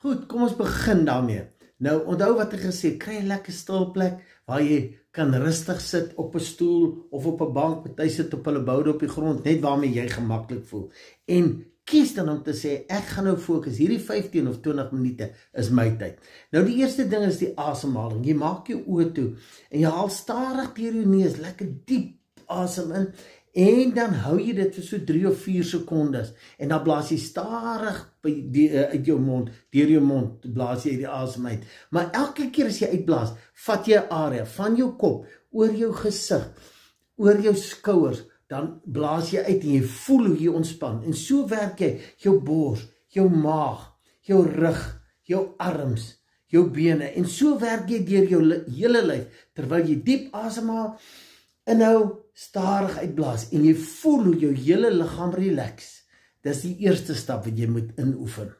Goed, kom ons begin daarmee. Nou, onthou wat ek gesê, kry 'n lekker stil plek waar jy kan rustig sit op 'n stoel of op 'n bank, party sit op hulle boude op die grond, net waarmee jy gemaklik voel. En kies dan om te sê, ek gaan nou fokus, hierdie 15 of 20 minute is my tyd. Nou die eerste ding is die asemhaling. Jy maak jou oë toe en jy haal stadig deur jou neus, lekker diep asem in, en dan hou jy dit vir so 3 of 4 sekondes, en dan blaas jy stadig uit jou mond, deur jou mond, blaas jy die asem uit. Maar elke keer as jy uitblaas, vat jy 'n area van jou kop, oor jou gesig, oor jou skouers, dan blaas jy uit en jy voel hoe jy ontspan. En so werk jy jou bors, jou maag, jou rug, jou arms, jou bene. En so werk jy deur jou hele lyf, terwyl jy diep asemhaal, inhou, stadig uitblaas, en jy voel hoe jou hele liggaam relax. Dis die eerste stap wat jy moet inoefen.